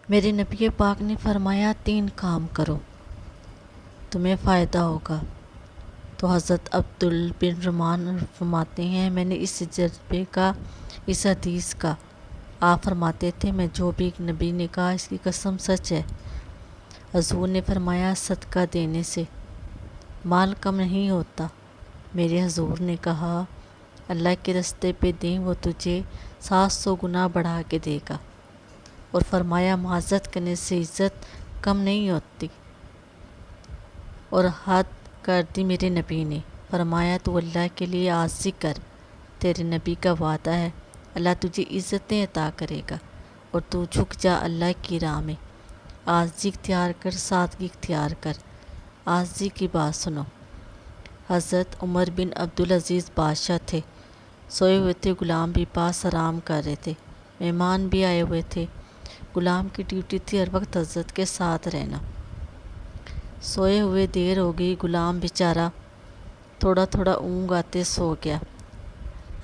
میرے نبی پاک نے فرمایا 3 کام کرو تمہیں فائدہ ہوگا۔ تو حضرت عبدل بن رمان فرماتے ہیں میں نے اس تجربے کا، اس حدیث کا، آپ فرماتے تھے میں جو بھی ایک نبی نے کہا اس کی قسم سچ ہے۔ حضور نے فرمایا صدقہ دینے سے مال کم نہیں ہوتا۔ میرے حضور نے کہا اللہ کے راستے پہ دیں وہ تجھے 700 گنا بڑھا کے دے گا، اور فرمایا معذرت کرنے سے عزت کم نہیں ہوتی، اور حد کر دی میرے نبی نے۔ فرمایا تو اللہ کے لیے عاجزی کر، تیرے نبی کا وعدہ ہے اللہ تجھے عزتیں عطا کرے گا، اور تو جھک جا اللہ کی راہ میں، عاجزی اختیار کر، سادگی اختیار کر۔ عاجزی کی بات سنو۔ حضرت عمر بن عبدالعزیز بادشاہ تھے، سوئے ہوئے تھے، غلام بھی پاس آرام کر رہے تھے، مہمان بھی آئے ہوئے تھے۔ غلام کی ڈیوٹی تھی ہر وقت حضرت کے ساتھ رہنا۔ سوئے ہوئے دیر ہو گئی، غلام بیچارہ تھوڑا تھوڑا اونگ آتے سو گیا۔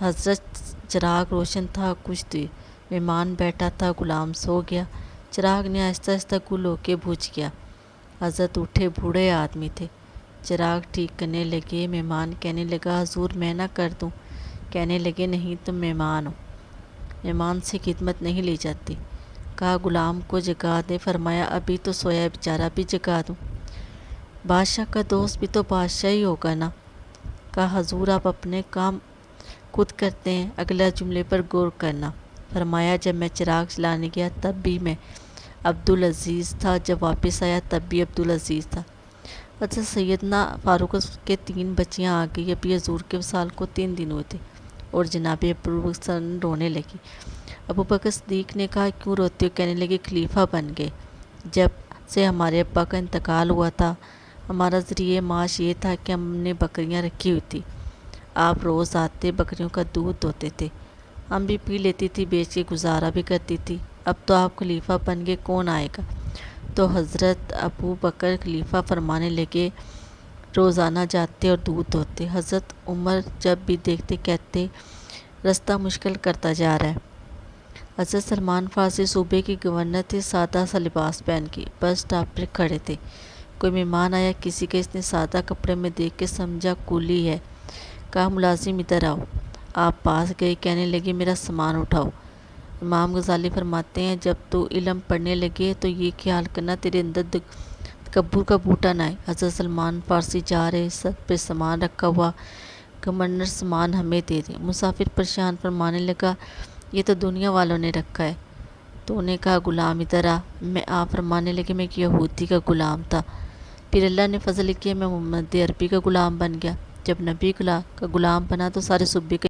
حضرت چراغ روشن تھا، کچھ دیر مہمان بیٹھا تھا، غلام سو گیا، چراغ نے آہستہ آہستہ گل ہو کے بجھ گیا۔ حضرت اٹھے، بوڑھے آدمی تھے، چراغ ٹھیک کرنے لگے۔ مہمان کہنے لگا حضور میں نہ کر دوں؟ کہنے لگے نہیں، تم مہمان ہو، مہمان سے خدمت نہیں لی جاتی۔ کہا غلام کو جگا دے۔ فرمایا ابھی تو سویا ہے بیچارہ، ابھی جگا دوں؟ بادشاہ کا دوست بھی تو بادشاہ ہی ہوگا نا۔ کہا حضور آپ اپنے کام خود کرتے ہیں، اگلا جملے پر غور کرنا۔ فرمایا جب میں چراغ جلانے گیا تب بھی میں عبدالعزیز تھا، جب واپس آیا تب بھی عبدالعزیز تھا۔ حضرت سیدنا فاروق کے 3 بچیاں آ گئی، ابھی حضور کے وصال کو 3 دن ہوئے تھے، اور جناب ابوبکر رونے لگی۔ ابوبکر صدیق نے کہا کیوں روتے ہو؟ کہنے لگے خلیفہ بن گئے، جب سے ہمارے ابا کا انتقال ہوا تھا ہمارا ذریعہ معاش یہ تھا کہ ہم نے بکریاں رکھی ہوئی تھی، آپ روز آتے بکریوں کا دودھ دوتے تھے، ہم بھی پی لیتی تھی، بیچ کے گزارا بھی کرتی تھی، اب تو آپ خلیفہ بن گئے، کون آئے گا؟ تو حضرت ابو بکر خلیفہ فرمانے لگے روزانہ جاتے اور دودھ دوتے۔ حضرت عمر جب بھی دیکھتے کہتے رستہ مشکل کرتا جا رہا ہے۔ حضرت سلمان فارسی صوبے کے گورنر تھے، سادہ سا لباس پہن کے بس اسٹاپ پر کھڑے تھے۔ کوئی مہمان آیا، کسی کے اس نے سادہ کپڑے میں دیکھ کے سمجھا کولی ہے۔ کہا ملازم ادھر آؤ۔ آپ پاس گئے، کہنے لگے میرا سامان اٹھاؤ۔ امام غزالی فرماتے ہیں جب تو علم پڑھنے لگے تو یہ خیال کرنا تیرے اندر تکبر کا بوٹا نہ آئے۔ حضرت سلمان فارسی جا رہے، سر پہ سامان رکھا ہوا، گورنر سامان ہمیں دے دیں۔ مسافر پریشان فرمانے لگا یہ تو دنیا والوں نے رکھا ہے۔ تو انہیں کہا غلام ادھر آ۔ آپ فرمانے لگے میں ایک یہودی کا غلام تھا، پھر اللہ نے فضل کیا میں محمد عربی کا غلام بن گیا، جب نبی کا غلام بنا تو سارے صوبے کا